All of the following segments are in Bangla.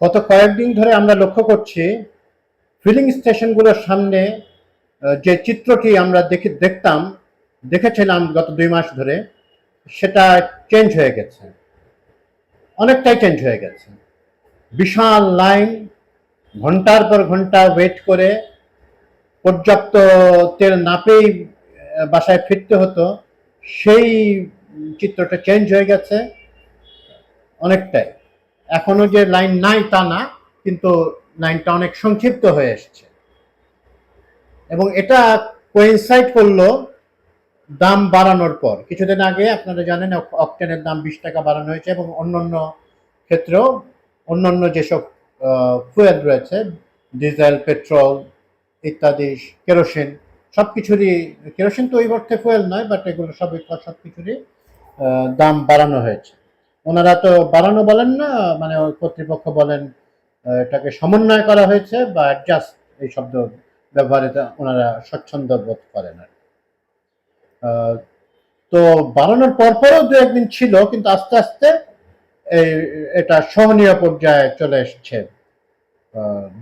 গত কয়েকদিন ধরে আমরা লক্ষ্য করছি ফিলিং স্টেশনগুলোর সামনে যে চিত্রটি আমরা দেখেছিলাম গত 2 মাস ধরে, সেটা চেঞ্জ হয়ে গেছে, অনেকটাই চেঞ্জ হয়ে গেছে। বিশাল লাইন, ঘন্টার পর ঘন্টা ওয়েট করে পর্যাপ্ত তেল না পেয়েই বাসায় ফিরতে হতো, সেই চিত্রটা চেঞ্জ হয়ে গেছে অনেকটাই। এখনো যে লাইন নাই তা না, কিন্তু লাইনটা অনেক সংক্ষিপ্ত হয়ে এসছে এবং এটা কোইনসাইড করলো দাম বাড়ানোর পর। কিছুদিন আগে আপনারা জানেন অকটেনের দাম 20 টাকা বাড়ানো হয়েছে এবং অন্যান্য ক্ষেত্রেও অন্যান্য যেসব ফুয়েল রয়েছে, ডিজেল, পেট্রোল ইত্যাদি, কেরোসিন, সবকিছুরই, কেরোসিন তো ওই অর্থে ফুয়েল নয়, বাট এগুলো সবকিছুরই দাম বাড়ানো হয়েছে। ওনারা তো বাড়ানো বলেন না, মানে কর্তৃপক্ষ বলেন এটাকে সমন্বয় করা হয়েছে বা অ্যাডজাস্ট, এই শব্দ ব্যবহারে ওনারা স্বচ্ছন্দ বোধ করেন। তো বাড়ানোর পরপরও দু একদিন ছিল, কিন্তু আস্তে আস্তে এটা সহনীয় পর্যায়ে চলে এসছে।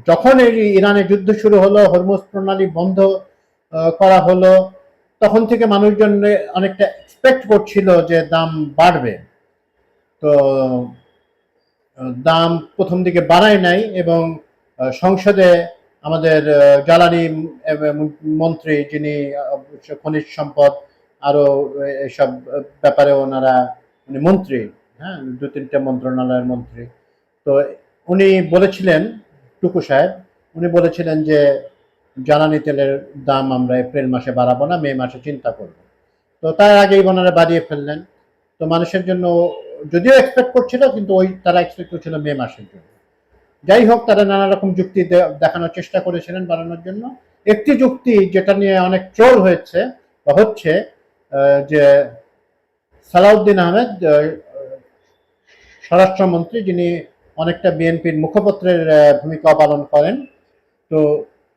যখন এই ইরানে যুদ্ধ শুরু হলো, হরমুজ প্রণালী বন্ধ করা হলো, তখন থেকে মানুষজন অনেকটা এক্সপেক্ট করছিল যে দাম বাড়বে। তো দাম প্রথম দিকে বাড়ায় নাই এবং সংসদে আমাদের জ্বালানি মন্ত্রী, যিনি খনিজ সম্পদ আরো এসব ব্যাপারে ওনারা মানে মন্ত্রী, হ্যাঁ, 2-3টে মন্ত্রণালয়ের মন্ত্রী, তো উনি বলেছিলেন, টুকু সাহেব, উনি বলেছিলেন যে জ্বালানি তেলের দাম আমরা এপ্রিল মাসে বাড়াবো না, মে মাসে চিন্তা করব। তো তার আগেই ওনারা বাড়িয়ে ফেললেন। তো মানুষের জন্য যদিও এক্সপেক্ট করছিল, কিন্তু তারা এক্সপেক্ট করছিল মে মাসের জন্য। যাই হোক, তারা নানা রকম যুক্তি দেখানোর চেষ্টা করেছিলেন বাড়ানোর জন্য। একটি যুক্তি যেটা নিয়ে অনেক ট্রোল হয়েছে বা হচ্ছে, যে সালাউদ্দিন আহমেদ, স্বরাষ্ট্রমন্ত্রী, যিনি অনেকটা বিএনপির মুখপত্রের ভূমিকা পালন করেন, তো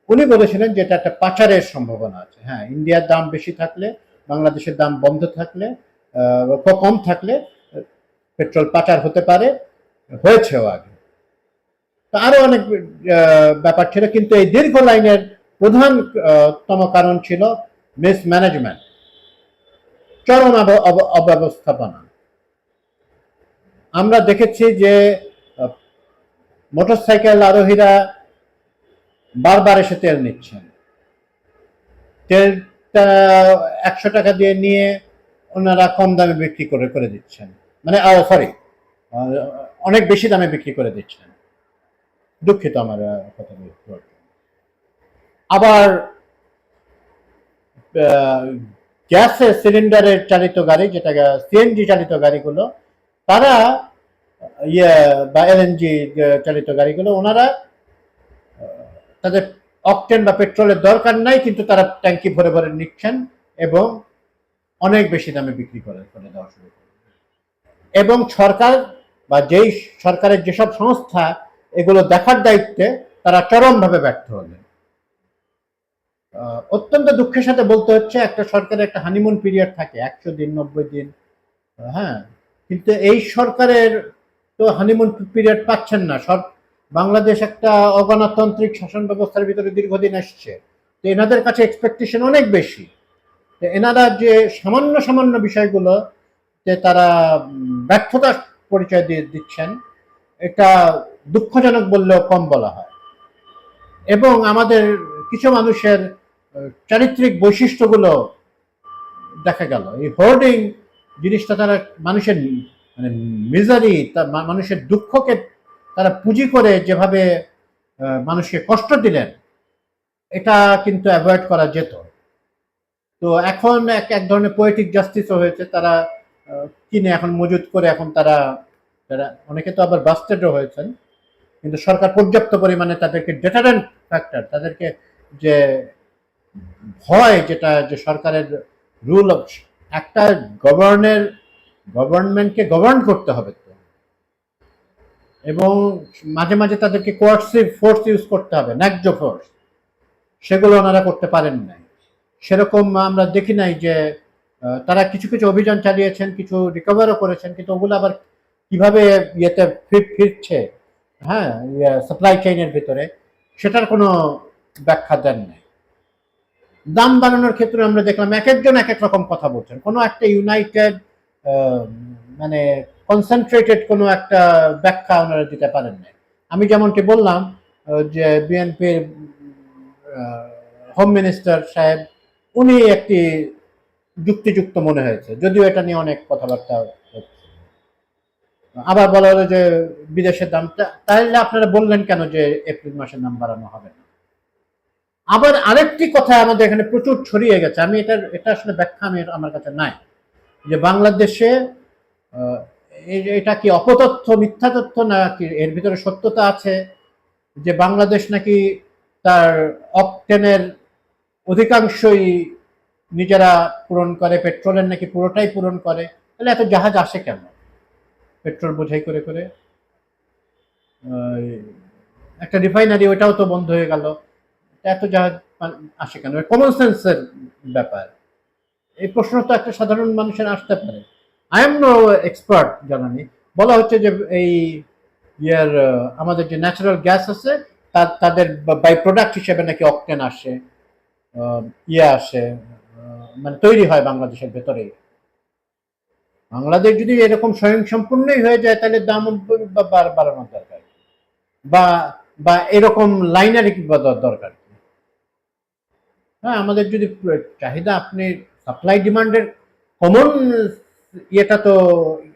উনি বলেছিলেন যে এটা একটা পাচারের সম্ভাবনা আছে। হ্যাঁ, ইন্ডিয়ার দাম বেশি থাকলে, বাংলাদেশের দাম বন্ধ থাকলে, কম থাকলে পেট্রোল পাচার হতে পারে, হয়েছেও আগে। তো আরো অনেক ব্যাপার ছিল, কিন্তু এই দীর্ঘ লাইনের প্রধানতম কারণ ছিল মিসম্যানেজমেন্ট, চরম অব্যবস্থাপনা। আমরা দেখেছি যে মোটরসাইকেল আরোহীরা বারবার এসে তেল নিচ্ছেন, তেলটা 100 টাকা দিয়ে নিয়ে ওনারা কম দামে বিক্রি করে দিচ্ছেন, মানে সরি, অনেক বেশি দামে বিক্রি করে দিচ্ছেন। দুঃখিত আমার কথা বলতে। আবার গ্যাসের সিলিন্ডারের চালিত গাড়ি, যেটা সিএনজি চালিত গাড়িগুলো, তারা বা এলএনজি চালিত গাড়িগুলো, ওনারা তাদের অকটেন বা পেট্রোলের দরকার নাই, কিন্তু তারা ট্যাঙ্কি ভরে ভরে নিচ্ছেন এবং অনেক বেশি দামে বিক্রি করে দেওয়া শুরু করে। এবং সরকার বা যেই সরকারের যেসব সংস্থা এগুলো দেখার দায়িত্বে, তারা চরমভাবে ব্যর্থ হলেন। অত্যন্ত দুঃখের সাথে বলতে হচ্ছে, একটা সরকারের একটা হানিমুন পিরিয়ড থাকে 100 দিন, 90 দিন, হ্যাঁ, কিন্তু এই সরকারের তো হানিমুন পিরিয়ড পাচ্ছেন না। বাংলাদেশ একটা অগণতান্ত্রিক শাসন ব্যবস্থার ভিতরে দীর্ঘদিন আসছে, তো এনাদের কাছে এক্সপেকটেশন অনেক বেশি। এনারা যে সামান্য সামান্য বিষয়গুলো যে তারা ব্যর্থতার পরিচয় দিচ্ছেন, এটা দুঃখজনক বললেও কম বলা হয়। এবং আমাদের কিছু মানুষের চারিত্রিক বৈশিষ্ট্যগুলো দেখা গেল। এই হোর্ডিং জিনিসটা, তারা মানুষের মানে মিজারি, মানুষের দুঃখকে তারা পুঁজি করে যেভাবে মানুষকে কষ্ট দিলেন, এটা কিন্তু অ্যাভয়েড করা যেত। তো এখন এক ধরনের পোয়েটিক জাস্টিসও হয়েছে, তারা কিনে এখন মজুত করে, এখন তারা অনেকে তো আবার বাস্টেডও হয়েছেন, কিন্তু সরকার পর্যাপ্ত পরিমাণে তাদেরকে ডেটারেন্ট ফ্যাক্টর, তাদেরকে যে ভয়, যেটা যে সরকারের রুল অফ একটা গভর্নমেন্টকে গভর্ন করতে হবে, তো এবং মাঝে মাঝে তাদেরকে কোয়ার্সিভ ফোর্স ইউজ করতে হবে, ন্যায্য ফোর্স, সেগুলো ওনারা করতে পারেন নাই। সেরকম আমরা দেখি নাই যে তারা কিছু কিছু অভিযান চালিয়েছেন, কিছু রিকভারও করেছেন, কিন্তু ওগুলো আবার কিভাবে ইয়েতে ফিরছে, হ্যাঁ, সাপ্লাই চেইনের ভিতরে, সেটার কোনো ব্যাখ্যা দেন নাই। দাম বাড়ানোর ক্ষেত্রে আমরা দেখলাম এক একজন এক এক রকম কথা বলছেন, কোনো একটা ইউনাইটেড মানে কনসেন্ট্রেটেড কোনো একটা ব্যাখ্যা ওনারা দিতে পারেন না। আমি যেমনটি বললাম যে বিএনপির হোম মিনিস্টার সাহেব, উনি একটি যুক্তিযুক্ত মনে হয়েছে, যদিও এটা নিয়ে অনেক কথাবার্তা হচ্ছে। আবার বলা হলো যে বিদেশের দাম, তাহলে আপনারা বললেন কেন যে এপ্রিল মাসের দাম বাড়ানো হবে না? আবার আরেকটি কথা আমাদের এখানে প্রচুর ছড়িয়ে গেছে, আমি এটা আসলে ব্যাখ্যা আমার কাছে নাই, যে বাংলাদেশে এটা কি অপতথ্য, মিথ্যা তথ্য, নাকি এর ভিতরে সত্যতা আছে, যে বাংলাদেশ নাকি তার অকটেনের অধিকাংশই নিজেরা পূরণ করে, পেট্রোলের নাকি পুরোটাই পূরণ করে। তাহলে এত জাহাজ আসে কেন পেট্রোল বোঝাই করে করে? একটা রিফাইনারি ওইটাও তো বন্ধ হয়ে গেল, এত জাহাজ আসে কেন? কমন সেন্সের ব্যাপার। এই প্রশ্ন তো একটা সাধারণ মানুষের আসতে পারে। আই এম নো এক্সপার্ট, জানানি। বলা হচ্ছে যে এই ইয়ার আমাদের যে ন্যাচারাল গ্যাস আছে, তাদের বাই প্রোডাক্ট হিসেবে নাকি অকটেন আসে, আসে, মানে তৈরি হয় বাংলাদেশের ভেতরেই। বাংলাদেশ যদি এরকম স্বয়ংসম্পূর্ণই হয়ে যায়, তাহলে দাম বাড়ানোর দরকার, বা বা এরকম লাইনারি দরকার। হ্যাঁ, আমাদের যদি চাহিদা, আপনি সাপ্লাই ডিমান্ডের কমন ইয়েটা তো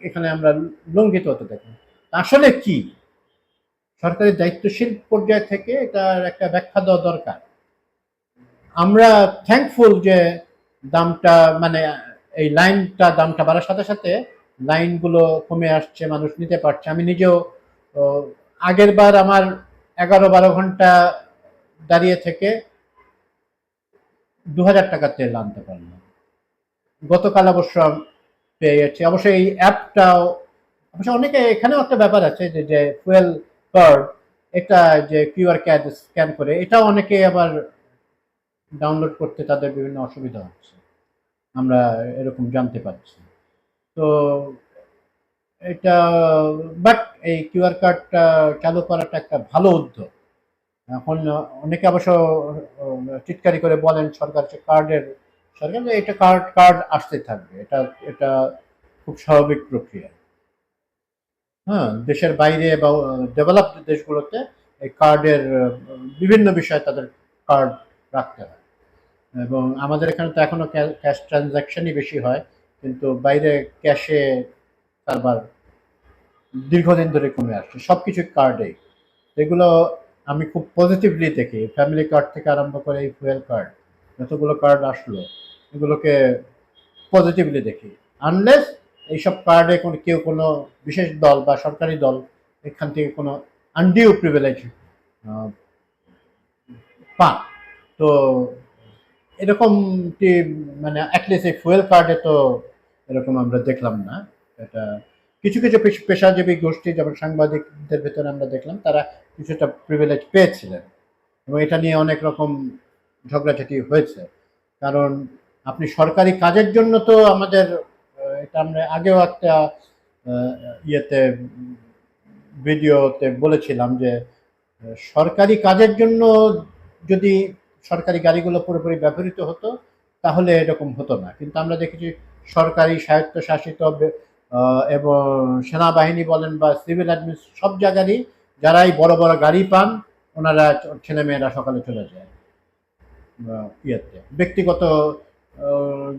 এখানে আমরা লঙ্ঘিত হতে দেখি। আসলে কি সরকারের দায়িত্বশীল পর্যায় থেকে এটার একটা ব্যাখ্যা দেওয়া দরকার। আমরা থ্যাঙ্কফুল যে দামটা, মানে এই লাইনটা দামটা বাড়ার সাথে সাথে লাইনগুলো কমে আসছে, মানুষ নিতে পারছে। আমি নিজেও আগের বার আমার 11-12 ঘন্টা দাঁড়িয়ে থেকে 2000 টাকা তেল আনতে পারলাম। গতকাল অবশ্য পেয়ে যাচ্ছি। অবশ্য এই অ্যাপটাও, অবশ্য অনেকে, এখানেও একটা ব্যাপার আছে যে ফুয়েল কার্ড, এটা যে কিউআর কোড স্ক্যান করে, এটাও অনেকে আবার ডাউনলোড করতে তাদের বিভিন্ন অসুবিধা হচ্ছে, আমরা এরকম জানতে পারছি। তো এটা, বাট এই কিউআর কার্ডটা চালু করাটা একটা ভালো উদ্যোগ। এখন অনেকে অবশ্য চিৎকারি করে বলেন সরকার কার্ডের, সরকার এটা কার্ড কার্ড আসতে থাকবে, এটা এটা খুব স্বাভাবিক প্রক্রিয়া। হ্যাঁ, দেশের বাইরে বা ডেভেলপড দেশগুলোতে এই কার্ডের বিভিন্ন বিষয়ে তাদের কার্ড রাখতে হয়, এবং আমাদের এখানে তো এখনো ক্যাশ ট্রানজাকশনই বেশি হয়, কিন্তু বাইরে ক্যাশে কারবার দীর্ঘদিন ধরে কমে আসছে, সবকিছু কার্ডেই। এগুলো আমি খুব পজিটিভলি দেখি, ফ্যামিলি কার্ড থেকে আরম্ভ করে এই ফুয়েল কার্ড, যতগুলো কার্ড আসলো এগুলোকে পজিটিভলি দেখি। আনলেস এইসব কার্ডে কেউ কোনো বিশেষ দল বা সরকারি দল এখান থেকে কোনো আনডিউ প্রিভিলেজ পান, তো এরকমটি, মানে অ্যাটলিস্ট এই ফুয়েল কার্ডে তো এরকম আমরা দেখলাম না। এটা কিছু কিছু পেশাজীবী গোষ্ঠী, যেমন সাংবাদিকদের ভেতরে আমরা দেখলাম, তারা কিছুটা প্রিভিলেজ পেয়েছিলেন, এবং এটা নিয়ে অনেক রকম ঝগড়াঝাটি হয়েছে। কারণ আপনি সরকারি কাজের জন্য তো আমাদের, এটা আমরা আগেও একটা ইয়েতে ভিডিওতে বলেছিলাম যে সরকারি কাজের জন্য যদি সরকারি গাড়িগুলো পুরোপুরি ব্যবহৃত হতো তাহলে এরকম হতো না। কিন্তু আমরা দেখেছি সরকারি স্বায়ত্তশাসিত এবং সেনাবাহিনী বলেন বা সিভিল অ্যাডমিনিস্ট্রেশন, সব জায়গারই যারাই বড় বড় গাড়ি পান, ওনারা ছেলেমেয়েরা সকালে চলে যায় ইয়েতে, ব্যক্তিগত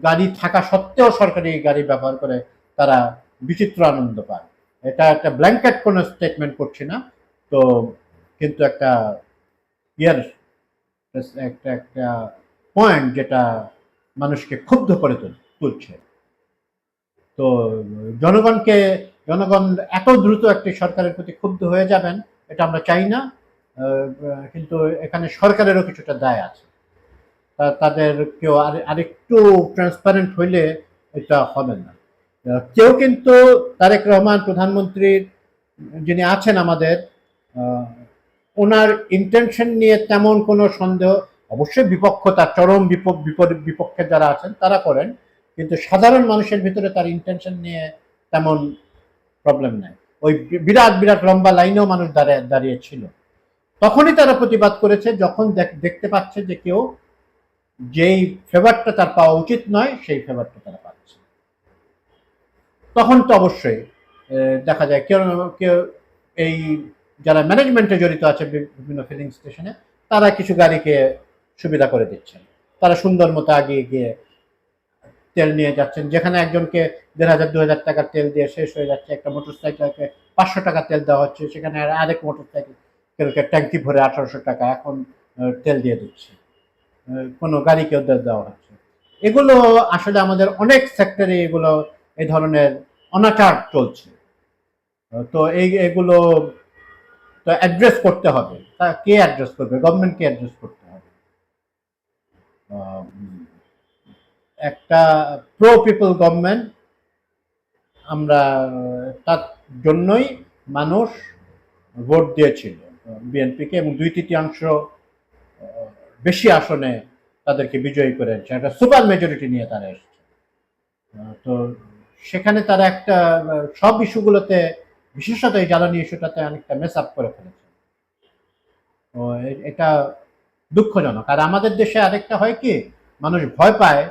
গাড়ি থাকা সত্ত্বেও সরকারি গাড়ি ব্যবহার করে তারা বিচিত্র আনন্দ পায়। এটা একটা ব্ল্যাঙ্কেট কোনো স্টেটমেন্ট করছি না, তো কিন্তু একটা ইয়ার একটা একটা পয়েন্ট যেটা মানুষকে ক্ষুব্ধ করে তুলছে। তো জনগণ এত দ্রুত একটি সরকারের প্রতি ক্ষুব্ধ হয়ে যাবেন, এটা আমরা চাই না। কিন্তু এখানে সরকারেরও কিছুটা দায় আছে, তাদেরকেও আরেকটু ট্রান্সপারেন্ট হইলে এটা হবে না। কেউ কিন্তু তারেক রহমান প্রধানমন্ত্রীর যিনি আছেন আমাদের, ওনার ইন্টেনশন নিয়ে তেমন কোনো সন্দেহ, অবশ্যই বিপক্ষতা, চরম বিপক্ষে যারা আছেন তারা করেন, কিন্তু সাধারণ মানুষের ভিতরে তার ইন্টেনশন নিয়ে তেমন প্রবলেম নাই। ওই বিরাট বিরাট লম্বা লাইনেও মানুষ দাঁড়িয়েছিল। তখনই তারা প্রতিবাদ করেছে, যখন দেখতে পাচ্ছে যে কেউ যেই ফেভারটা তার পাওয়া উচিত নয় সেই ফেভারটা তারা পাচ্ছে। তখন তো অবশ্যই দেখা যায় কেউ কেউ এই যারা ম্যানেজমেন্টে জড়িত আছে বিভিন্ন ফিলিং স্টেশনে, তারা কিছু গাড়িকে সুবিধা করে দিচ্ছেন। তারা সুন্দর মতো আগিয়ে গিয়ে তেল নিয়ে যাচ্ছেন, যেখানে একজনকে 1,500-2,000 টাকার তেল দিয়ে শেষ হয়ে যাচ্ছে, একটা মোটরসাইকেলকে 500 টাকা তেল দেওয়া হচ্ছে, সেখানে আরেক মোটরসাইকেলকে ট্যাঙ্কি ভরে 1800 টাকা এখন তেল দিয়ে দিচ্ছে, কোনো গাড়িকেও দেওয়া হচ্ছে। এগুলো আসলে আমাদের অনেক সেক্টরে এগুলো এই ধরনের অনাচার চলছে। তো এগুলো তো অ্যাড্রেস করতে হবে। তা কে অ্যাড্রেস করবে? গভর্নমেন্টকে অ্যাড্রেস করতে হবে। একটা প্রো পিপল গভর্নমেন্ট, আমরা তার জন্যই মানুষ ভোট দিয়েছিল বিএনপিকে, এবং 2/3 বেশি আসনে তাদেরকে বিজয়ী করেছে, একটা সুপার মেজরিটি নিয়ে তারা এসেছে। তো সেখানে তারা একটা সব ইস্যুগুলোতে, বিশেষত এই জ্বালানি ইস্যুটাতে অনেকটা মেস আপ করে ফেলেছে। তো এটা দুঃখজনক। আর আমাদের দেশে আরেকটা হয় কি, মানুষ ভয় পায়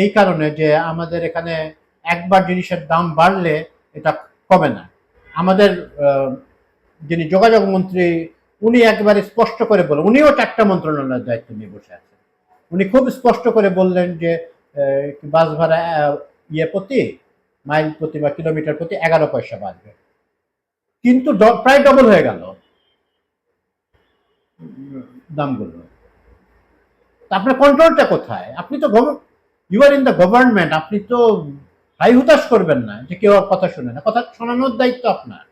এই কারণে যে আমাদের এখানে একবার জিনিসের দাম বাড়লে এটা কমে না। আমাদের যিনি যোগাযোগ মন্ত্রী, উনি একবারে স্পষ্ট করে বলেন, উনিও 4টা মন্ত্রণালয়ের দায়িত্ব নিয়ে বসে আছেন, উনি খুব স্পষ্ট করে বললেন যে বাস ভাড়া প্রতি মাইল প্রতি বা কিলোমিটার প্রতি 11 পয়সা বাড়বে, কিন্তু প্রায় ডবল হয়ে গেল দামগুলো। আপনার কন্ট্রোলটা কোথায়? আপনি তো you are in the government, আপনি তো হাই হুতাশ করবেন না যে কেউ কথা শুনে না। কথা শোনানোর দায়িত্ব আপনার।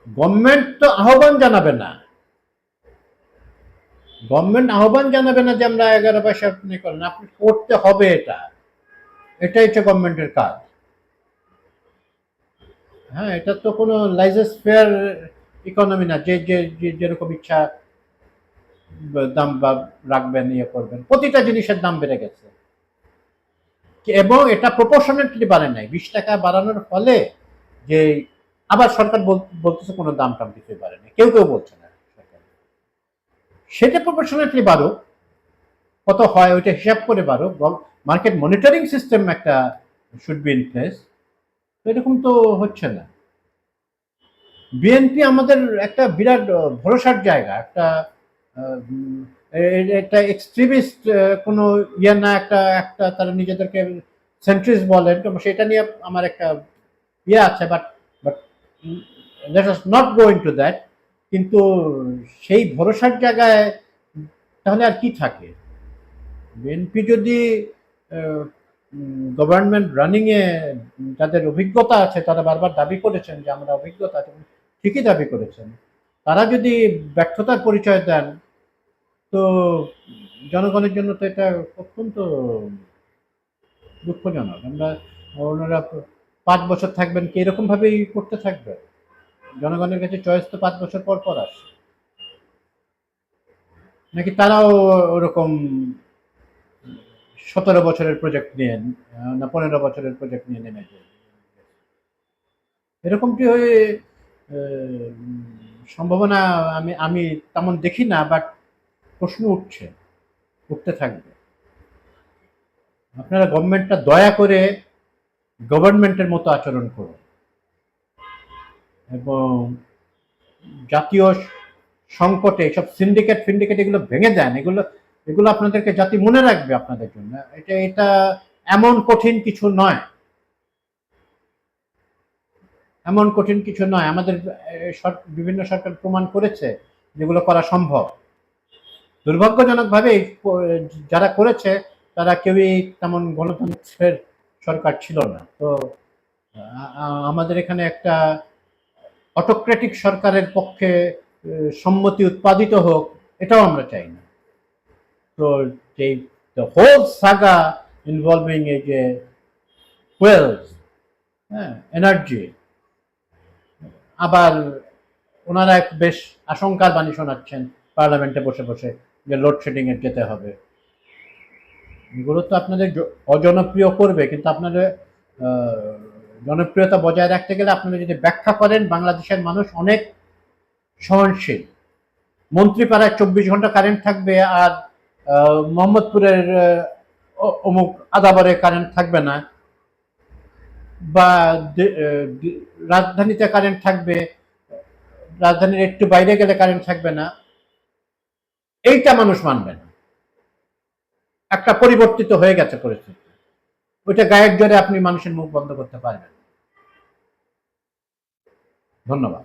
গভর্নমেন্ট তো আহ্বান জানাবে না, গভর্নমেন্ট আহ্বান জানাবে না যে আমরা 11 পয়সা আপনি করেন, আপনি করতে হবে। এটাই হচ্ছে গভর্নমেন্টের কাজ। হ্যাঁ, এটা তো কোনো লাইসেন্স ফেয়ার ইকোনমি না যে যেরকম ইচ্ছা দাম রাখবেন, ইয়ে করবেন। প্রতিটা জিনিসের দাম বেড়ে গেছে, এবং এটা প্রপোর্শনেটলি বাড়ে নাই। 20 টাকা বাড়ানোর ফলে যে আবার সরকার বলতেছে কোনো দাম টাম কিছুই বাড়ে নাই, কেউ বলছে না। সেটা প্রপোর্শনেটলি বাড়ুক, কত হয় ওইটা হিসাব করে বাড়ুক। মার্কেট মনিটরিং সিস্টেম একটা শুড বি ইন প্লেস। এরকম তো হচ্ছে না। বিএনপি আমাদের একটা বিরাট ভরসার জায়গা, একটা এক্সট্রিমিস্ট কোনো ইয়ে না, একটা একটা তারা নিজেদেরকে সেন্ট্রিস্ট বলেন, তো সেটা নিয়ে আমার একটা ইয়ে আছে, but but let us not go into that. কিন্তু সেই ভরসার জায়গায় তাহলে আর কি থাকে? বিএনপি যদি গভর্নমেন্ট রানিং এ যাদের অভিজ্ঞতা আছে, তারা বারবার দাবি করেছেন যে আমরা অভিজ্ঞতা আছে, ঠিকই দাবি করেছেন, তারা যদি ব্যর্থতার পরিচয় দেন, তো জনগণের জন্য তো এটা অত্যন্ত দুঃখজনক। ওনারা 5 বছর থাকবেন কি এরকম ভাবেই করতে থাকবে? জনগণের কাছে চয়েস তো 5 বছর পর পর আসে, নাকি তারাও ওরকম 17 বছরের প্রজেক্ট নিয়ে, না 15 বছরের প্রজেক্ট নিয়ে নেমে যায়? এরকমটি হয়ে সম্ভাবনা আমি আমি তেমন দেখি না, বাট প্রশ্ন উঠতে থাকবে। আপনারা গভর্নমেন্টটা দয়া করে গভর্নমেন্টের মতো আচরণ করুন, এবং জাতীয় সংকটে এইসব ফিন্ডিকেট এগুলো ভেঙে দেন। এগুলো এগুলো আপনাদেরকে জাতি মনে রাখবে আপনাদের জন্য। এটা এমন কঠিন কিছু নয়, এমন কঠিন কিছু নয়। আমাদের বিভিন্ন সরকার প্রমাণ করেছে যেগুলো করা সম্ভব। দুর্ভাগ্যজনকভাবে যারা করেছে তারা কেউই তেমন গণতন্ত্রের সরকার ছিল না। তো আমাদের এখানে একটা অটোক্রেটিক সরকারের পক্ষে সম্মতি উৎপাদিত হোক, এটাও আমরা চাই না। তো যে দ্য হোল সাগা ইনভলভিং এই যে ফুয়েলস, হ্যাঁ, এনার্জি, আবার ওনারা এক বেশ আশঙ্কার বাণী শোনাচ্ছেন পার্লামেন্টে বসে বসে যে লোডশেডিং এর যেতে হবে। এগুলো তো আপনাদের অজনপ্রিয় করবে, কিন্তু আপনাদের জনপ্রিয়তা বজায় রাখতে গেলে আপনারা যদি ব্যাখ্যা করেন বাংলাদেশের মানুষ অনেক সহনশীল, মন্ত্রীপাড়ায় 24 ঘন্টা কারেন্ট থাকবে আর মোহাম্মদপুরের অমুক আদাবরে কারেন্ট থাকবে না, বা রাজধানীতে কারেন্ট থাকবে, রাজধানীর একটু বাইরে গেলে কারেন্ট থাকবে না, এইটা মানুষ মানবে না। একটা পরিবর্তিত হয়ে গেছে পরিস্থিতি, ওইটা গায়ের জোরে আপনি মানুষের মুখ বন্ধ করতে পারবেন। ধন্যবাদ।